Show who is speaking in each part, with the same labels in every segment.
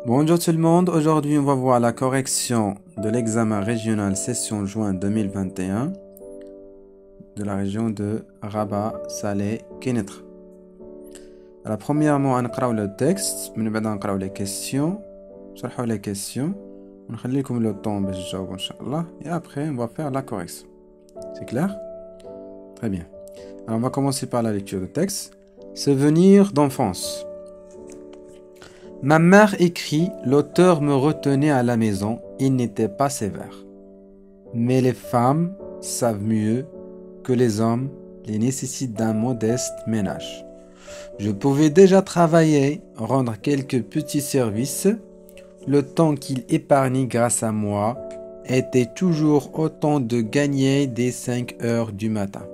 Speaker 1: Bonjour tout le monde, aujourd'hui on va voir la correction de l'examen régional session juin 2021 de la région de Rabat, Salé, Kenitra. Alors premièrement, on va le texte, on va les questions, on les questions, on va laisser le temps pour répondre, Inch'Allah, et après on va faire la correction. C'est clair? Très bien. Alors on va commencer par la lecture du texte. Souvenir d'enfance. Ma mère écrit, l'auteur me retenait à la maison, il n'était pas sévère. Mais les femmes savent mieux que les hommes les nécessitent d'un modeste ménage. Je pouvais déjà travailler, rendre quelques petits services. Le temps qu'il épargnait grâce à moi était toujours autant de gagner dès 5 heures du matin.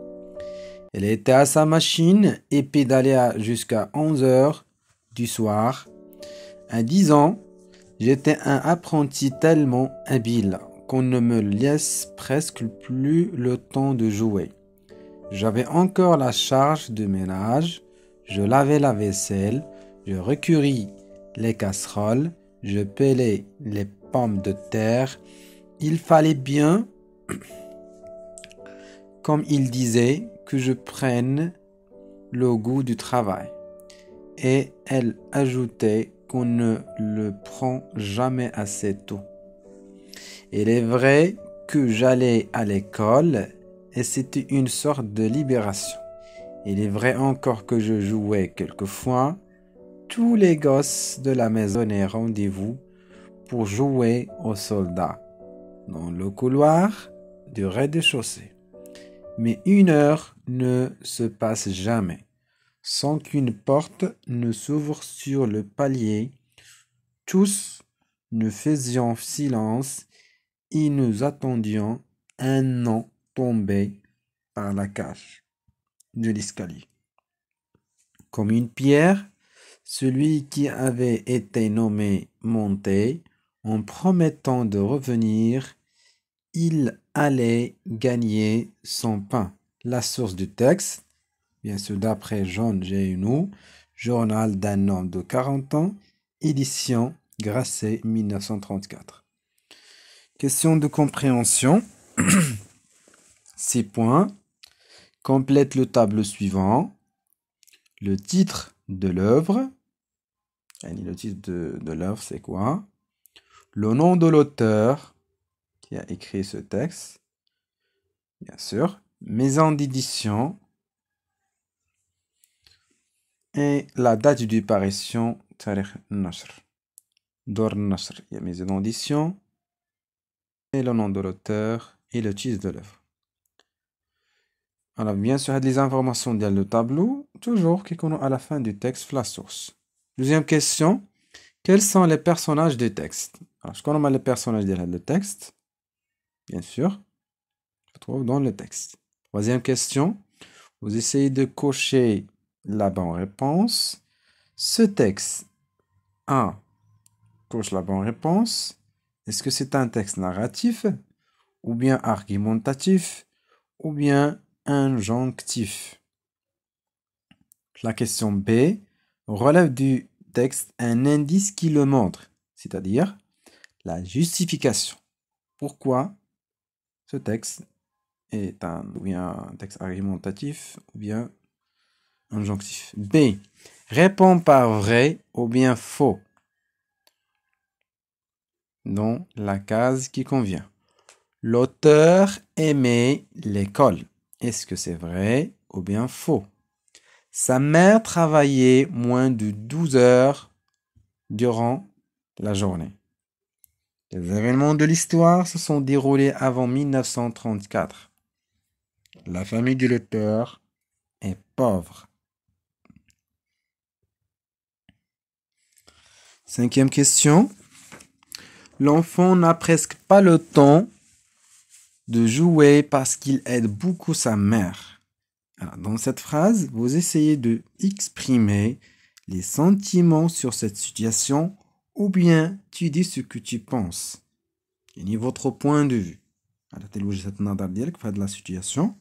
Speaker 1: Elle était à sa machine et pédalait jusqu'à 11 heures du soir. À 10 ans, j'étais un apprenti tellement habile qu'on ne me laisse presque plus le temps de jouer. J'avais encore la charge de ménage, je lavais la vaisselle, je recueillis les casseroles, je pelais les pommes de terre. Il fallait bien, comme il disait, que je prenne le goût du travail. Et elle ajoutait qu'on ne le prend jamais assez tôt. Il est vrai que j'allais à l'école et c'était une sorte de libération. Il est vrai encore que je jouais quelquefois. Tous les gosses de la maison venaient rendez-vous pour jouer aux soldats dans le couloir du rez-de-chaussée. Mais 1 heure ne se passe jamais sans qu'une porte ne s'ouvre sur le palier. Tous nous faisions silence et nous attendions un nom tombé par la cage de l'escalier. Comme une pierre, celui qui avait été nommé montait en promettant de revenir. Il allait gagner son pain. La source du texte, bien sûr d'après John Geynou, journal d'un homme de 40 ans, édition Grasset 1934. Question de compréhension. 6 points. Complète le tableau suivant. Le titre de l'œuvre. Le titre de l'œuvre, c'est quoi? Le nom de l'auteur qui a écrit ce texte. Bien sûr. Maison d'édition. Et la date de parution, Tarikh Nasr. Dor Nasr. Il y a maison d'édition. Et le nom de l'auteur et le titre de l'œuvre. Alors, bien sûr, les informations dans le tableau, toujours qui connaissent à la fin du texte, la source. Deuxième question, quels sont les personnages du texte? Alors, je connais les personnages du texte, bien sûr, je trouve dans le texte. Troisième question, vous essayez de cocher la bonne réponse. Ce texte, 1, coche la bonne réponse. Est-ce que c'est un texte narratif, ou bien argumentatif, ou bien injonctif? La question B relève du texte un indice qui le montre, c'est-à-dire la justification. Pourquoi ce texte est ou bien un texte argumentatif ou bien injonctif. B. Répond par vrai ou bien faux dans la case qui convient. L'auteur aimait l'école. Est-ce que c'est vrai ou bien faux? Sa mère travaillait moins de 12 heures durant la journée. Les événements de l'histoire se sont déroulés avant 1934. La famille de l'auteur est pauvre. 5e question. L'enfant n'a presque pas le temps de jouer parce qu'il aide beaucoup sa mère. Alors, dans cette phrase, vous essayez de exprimer les sentiments sur cette situation ou bien tu dis ce que tu penses. Et votre point de vue. Alors, de la situation.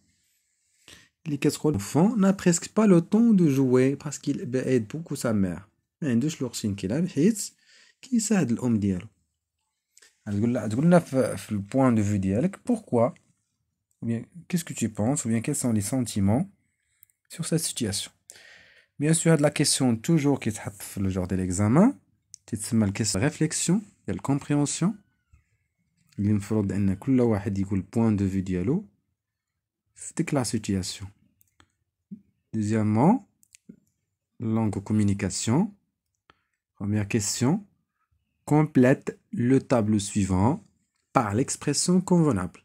Speaker 1: L'enfant n'a presque pas le temps de jouer parce qu'il aide beaucoup sa mère. ما عندوش الوقت فين كيلعب حيت كيساعد الأم ديالو. تقول في le point de vue ديالك pourquoi ou bien qu'est-ce que tu penses ou bien quels sont les sentiments sur cette situation. Bien sûr, la question toujours qui est le genre de l'examen, c'est la question de réflexion et de compréhension. Il faut que كل واحد يقول le point de vue ديالو في ديك la situation. Deuxièmement, langue communication. Première question. Complète le tableau suivant par l'expression convenable.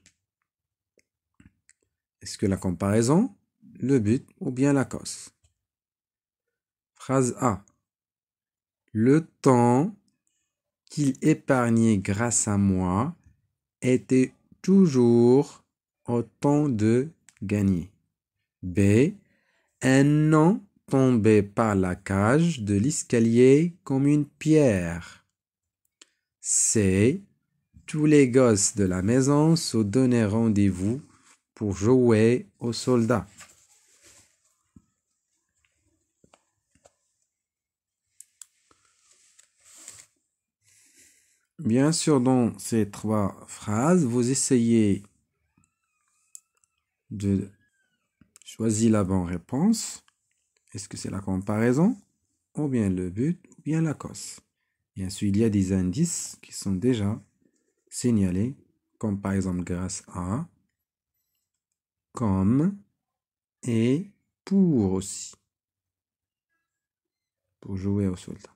Speaker 1: Est-ce que la comparaison, le but ou bien la cause? Phrase A. Le temps qu'il épargnait grâce à moi était toujours autant de gagné. B. Un an tombé par la cage de l'escalier comme une pierre. C. Tous les gosses de la maison se donnaient rendez-vous pour jouer aux soldats. Bien sûr, dans ces trois phrases, vous essayez de choisir la bonne réponse. Est-ce que c'est la comparaison, ou bien le but, ou bien la cause? Bien sûr, il y a des indices qui sont déjà signalés, comme par exemple grâce à, comme et pour aussi. Pour jouer aux soldats.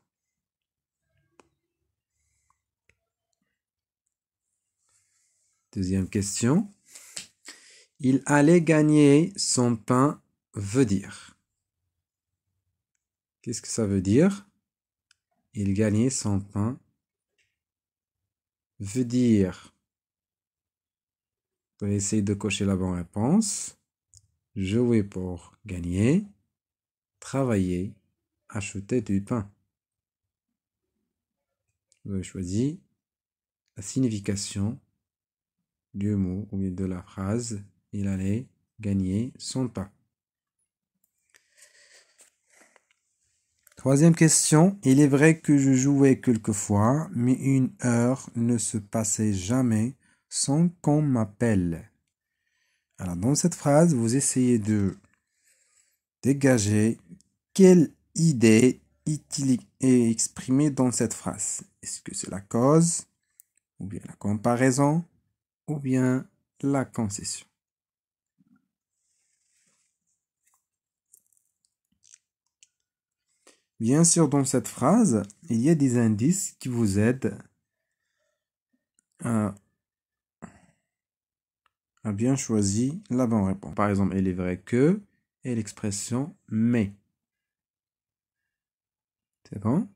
Speaker 1: Deuxième question. Il allait gagner son pain veut dire. Qu'est-ce que ça veut dire? Il gagnait son pain veut dire. Vous allez essayer de cocher la bonne réponse. Jouer pour gagner. Travailler. Acheter du pain. Vous avez choisi la signification du mot ou bien de la phrase. Il allait gagner son pain. Troisième question. Il est vrai que je jouais quelquefois, mais 1 heure ne se passait jamais sans qu'on m'appelle. Alors, dans cette phrase, vous essayez de dégager quelle idée est exprimée dans cette phrase. Est-ce que c'est la cause, ou bien la comparaison, ou bien la concession? Bien sûr, dans cette phrase, il y a des indices qui vous aident à bien choisir la bonne réponse. Par exemple, il est vrai que et l'expression mais. C'est bon?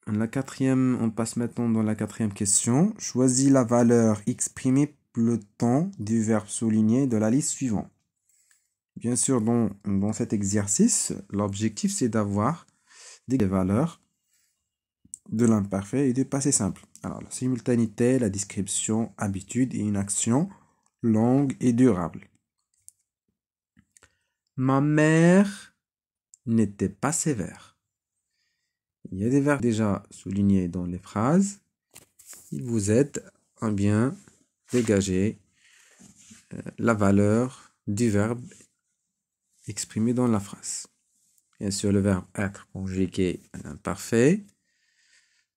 Speaker 1: On passe maintenant dans la quatrième question. Choisis la valeur exprimée le temps du verbe souligné de la liste suivante. Bien sûr, dans cet exercice, l'objectif c'est d'avoir des valeurs de l'imparfait et du passé simple. Alors, la simultanéité, la description, habitude et une action longue et durable. Ma mère n'était pas sévère. Il y a des verbes déjà soulignés dans les phrases. Ils vous aident à bien dégager la valeur du verbe exprimé dans la phrase. Bien sûr, le verbe être conjugué à l'imparfait.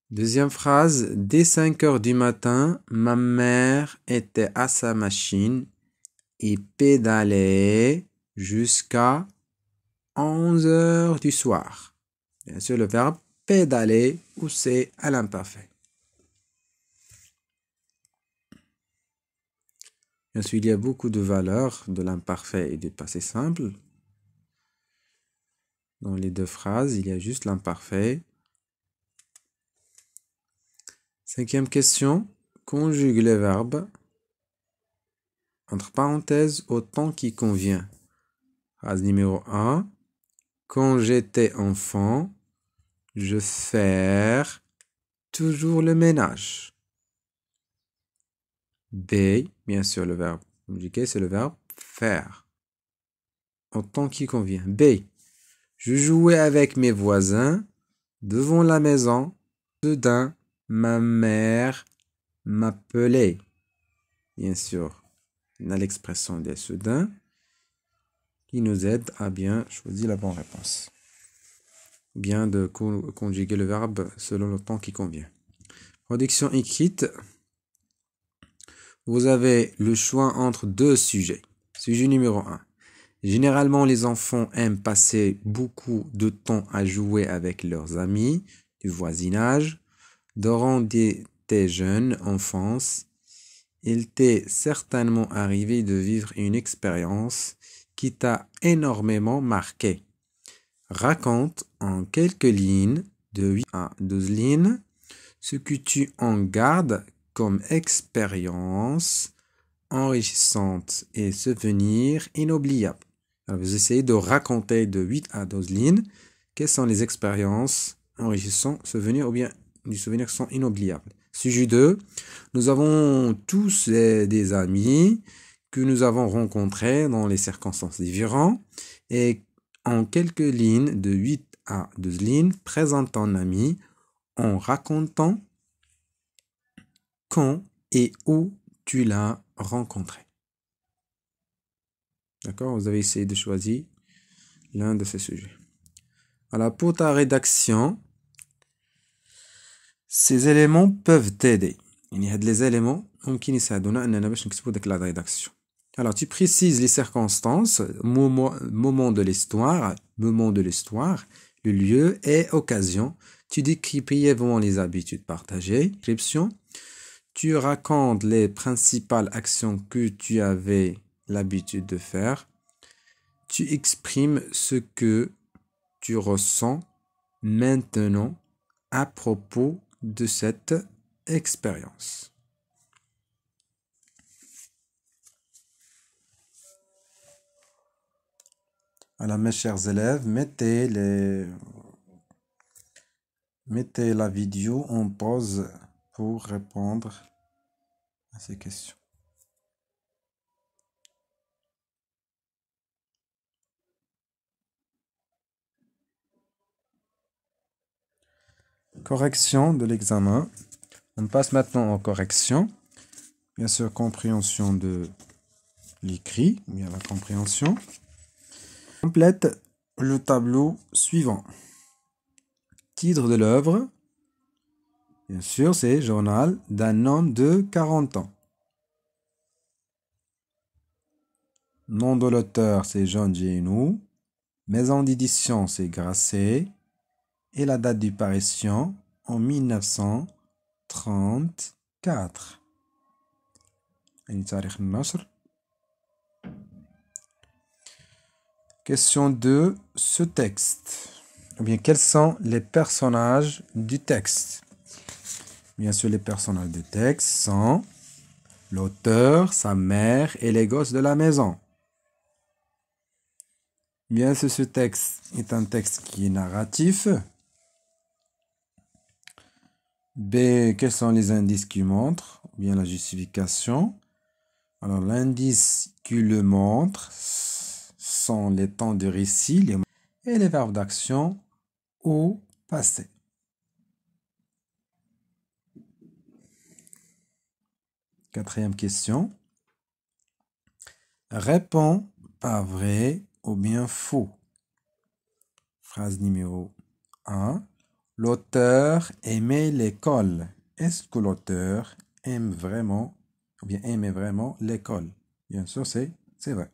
Speaker 1: Deuxième phrase, dès 5 heures du matin, ma mère était à sa machine et pédalait jusqu'à 11 heures du soir. Bien sûr, le verbe pédaler ou c'est à l'imparfait. Bien sûr, il y a beaucoup de valeurs de l'imparfait et du passé simple. Dans les deux phrases, il y a juste l'imparfait. Cinquième question, conjugue les verbes entre parenthèses au temps qui convient. Phrase numéro 1. Quand j'étais enfant, je fais toujours le ménage. B, bien sûr, le verbe conjugué, c'est le verbe faire. Au temps qui convient. B. Je jouais avec mes voisins Devant la maison, soudain, ma mère m'appelait. Bien sûr, on a l'expression des soudain qui nous aide à bien choisir la bonne réponse. Bien de conjuguer le verbe selon le temps qui convient. Production écrite. Vous avez le choix entre deux sujets. Sujet numéro 1. Généralement, les enfants aiment passer beaucoup de temps à jouer avec leurs amis du voisinage. Durant tes jeunes enfances, il t'est certainement arrivé de vivre une expérience qui t'a énormément marqué. Raconte en quelques lignes, de 8 à 12 lignes, ce que tu en gardes comme expérience enrichissante et souvenir inoubliable. Alors, vous essayez de raconter de 8 à 12 lignes quelles sont les expériences enrichissantes, souvenirs ou bien des souvenirs qui sont inoubliables. Sujet 2. Nous avons tous des amis que nous avons rencontrés dans les circonstances différentes et en quelques lignes de 8 à 12 lignes, présente ton ami en racontant quand et où tu l'as rencontré. D'accord? Vous avez essayé de choisir l'un de ces sujets. Alors, pour ta rédaction, ces éléments peuvent t'aider. Il y a des éléments qui nous aident à la rédaction. Alors, tu précises les circonstances, moment de l'histoire, le lieu et occasion. Tu décris brièvement les habitudes partagées. Description. Tu racontes les principales actions que tu avais l'habitude de faire. Tu exprimes ce que tu ressens maintenant à propos de cette expérience. Alors, mes chers élèves, mettez la vidéo en pause pour répondre à ces questions. Correction de l'examen. On passe maintenant aux corrections. Bien sûr, compréhension de l'écrit, bien la compréhension. Complète le tableau suivant. Titre de l'œuvre. Bien sûr, c'est Journal d'un homme de 40 ans. Nom de l'auteur, c'est Jean Giono. Maison d'édition, c'est Grasset. Et la date du parution, en 1934. Question 2. Ce texte. Ou bien, quels sont les personnages du texte? Bien sûr, les personnages du texte sont l'auteur, sa mère et les gosses de la maison. Bien sûr, ce texte est un texte qui est narratif. B. Quels sont les indices qui montrent? Ou bien la justification. Alors, l'indice qui le montre sont les temps de récit et les verbes d'action au passé. Quatrième question. Réponds par vrai ou bien faux. Phrase numéro 1. L'auteur aimait l'école. Est-ce que l'auteur aime vraiment ou bien aimait vraiment l'école? Bien sûr, c'est vrai.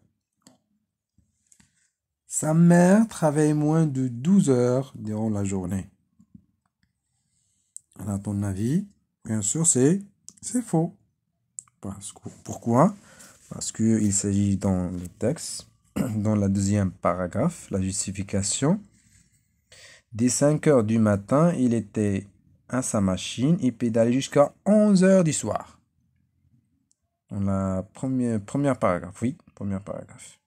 Speaker 1: Sa mère travaille moins de 12 heures durant la journée. Alors, à ton avis, bien sûr, c'est faux. Pourquoi? Parce qu'il s'agit dans le texte, dans la deuxième paragraphe, la justification. Dès 5 heures du matin, il était à sa machine et pédalait jusqu'à 11 heures du soir. Dans la première paragraphe, oui, première paragraphe.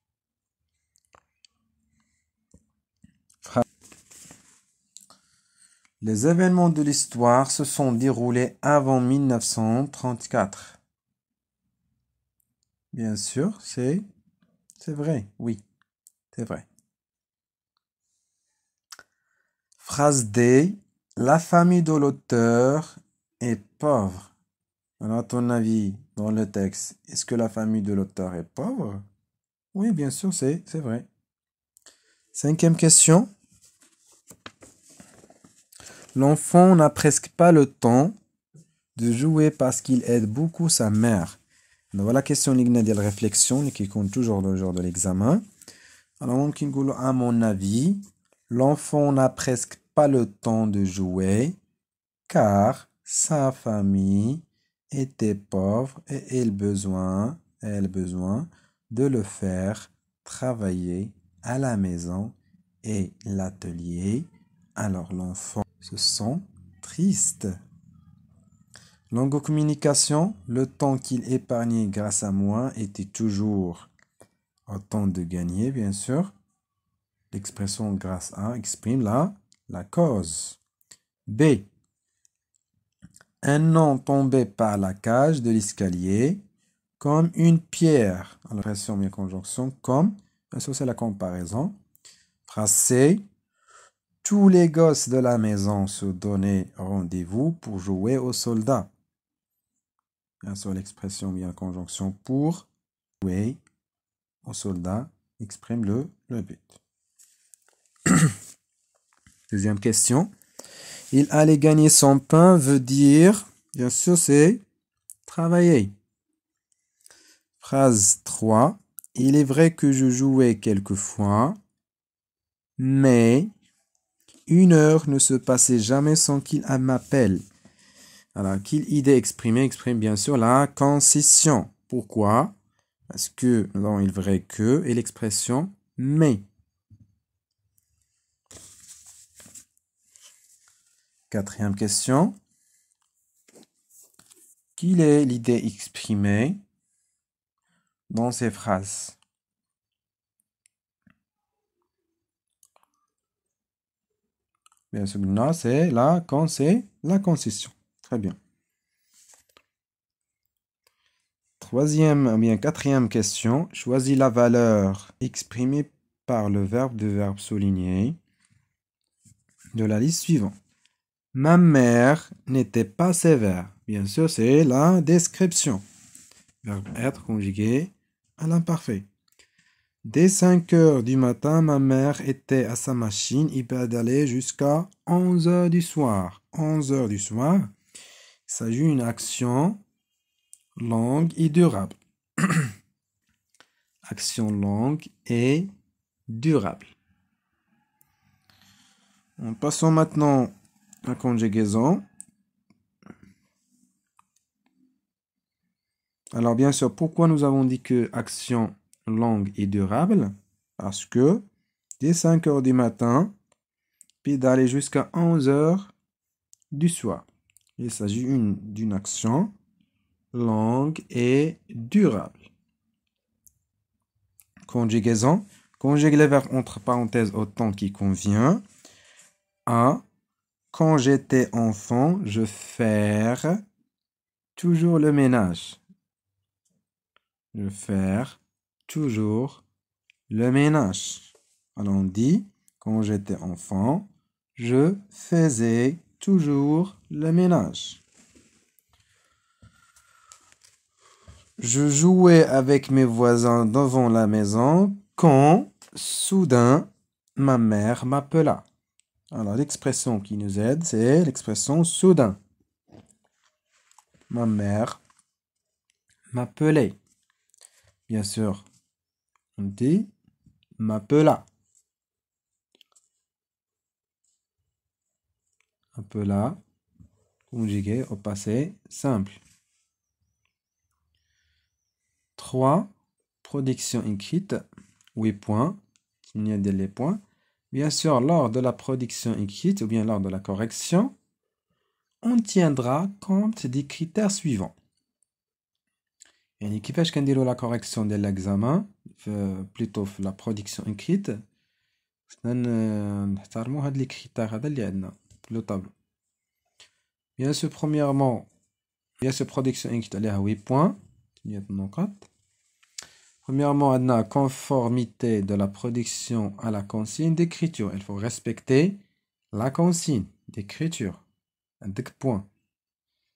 Speaker 1: Les événements de l'histoire se sont déroulés avant 1934. Bien sûr, c'est vrai, oui, c'est vrai. Phrase D. La famille de l'auteur est pauvre. Alors, à ton avis, dans le texte, est-ce que la famille de l'auteur est pauvre? Oui, bien sûr, c'est vrai. Cinquième question. L'enfant n'a presque pas le temps de jouer parce qu'il aide beaucoup sa mère. Donc, voilà la question de réflexion qui compte toujours le jour de l'examen. Alors, à mon avis, l'enfant n'a presque pas le temps de jouer car sa famille était pauvre et elle besoin de le faire travailler à la maison et l'atelier. Alors l'enfant se sent triste. Longue communication, le temps qu'il épargnait grâce à moi était toujours autant de gagner, bien sûr. L'expression grâce à exprime la cause. B. Un nom tombé par la cage de l'escalier comme une pierre. Alors, l'expression bien conjonction comme, ça c'est la comparaison. Phrase C. Tous les gosses de la maison se donnaient rendez-vous pour jouer aux soldats. Bien sûr, l'expression bien conjonction pour jouer aux soldats exprime le but. Deuxième question. Il allait gagner son pain veut dire, bien sûr, c'est travailler. Phrase 3. Il est vrai que je jouais quelquefois, mais 1 heure ne se passait jamais sans qu'il m'appelle. Alors, quelle idée exprimée exprime bien sûr la concession. Pourquoi? Parce que nous avons il est vrai que et l'expression mais. Quatrième question. Quelle est l'idée exprimée dans ces phrases? Bien sûr, là, c'est la concession. Très bien. Quatrième question. Choisis la valeur exprimée par le verbe souligné de la liste suivante. Ma mère n'était pas sévère. Bien sûr, c'est la description. Verbe être conjugué à l'imparfait. Dès 5 heures du matin, ma mère était à sa machine et pédalait jusqu'à 11 heures du soir. 11 heures du soir, il s'agit d'une action longue et durable. Action longue et durable. Passons maintenant à la conjugaison. Alors bien sûr, pourquoi nous avons dit que action longue et durable? Parce que dès 5 heures du matin, puis d'aller jusqu'à 11 heures du soir. Il s'agit d'une action longue et durable. Conjugaison. Conjugue les verbes entre parenthèses au temps qui convient. A. Quand j'étais enfant, je faire toujours le ménage. Je faire toujours le ménage. Alors on dit, quand j'étais enfant, je faisais toujours le ménage. Je jouais avec mes voisins devant la maison quand, soudain, ma mère m'appela. Alors l'expression qui nous aide, c'est l'expression soudain. Ma mère m'appelait. Bien sûr, on dit m'appela. Appela, conjugué au passé simple. 3. Production écrite. 8 points. Il y a des points. Bien sûr, lors de la production écrite ou bien lors de la correction, on tiendra compte des critères suivants. يعني كيفاش كنديروا la correction de l'examen plutôt la production écrite نحترموا هاد les critères هذا اللي عندنا le tableau. Bien sûr, premièrement, bien sûr production écrite عليها 8 points. Premièrement, on a conformité de la production à la consigne d'écriture. Il faut respecter la consigne. d'écriture. عندك point.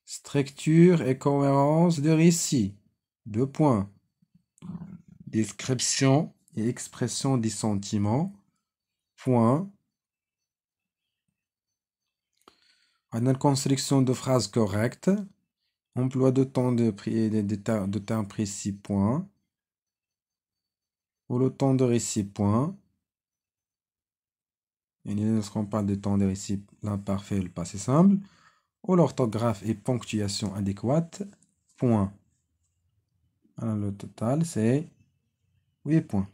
Speaker 1: Structure et cohérence de récit. 2 points. Description et expression des sentiments. Point. On a une construction de phrases correctes. Emploi de temps de termes précis. Point. Ou le temps de récit. Point. Et lorsqu'on parle de temps de récit, l'imparfait et le passé simple. Ou l'orthographe et ponctuation adéquate. Point. Alors, le total, c'est 8 points.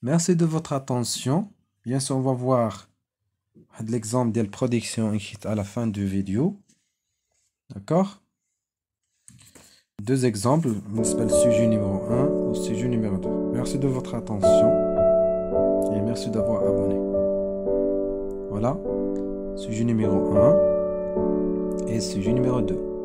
Speaker 1: Merci de votre attention. Bien sûr, on va voir l'exemple de la production écrite à la fin de la vidéo. D'accord? 2 exemples. On s'appelle sujet numéro 1 ou sujet numéro 2. Merci de votre attention. Et merci d'avoir abonné. Voilà. Sujet numéro 1 et sujet numéro 2.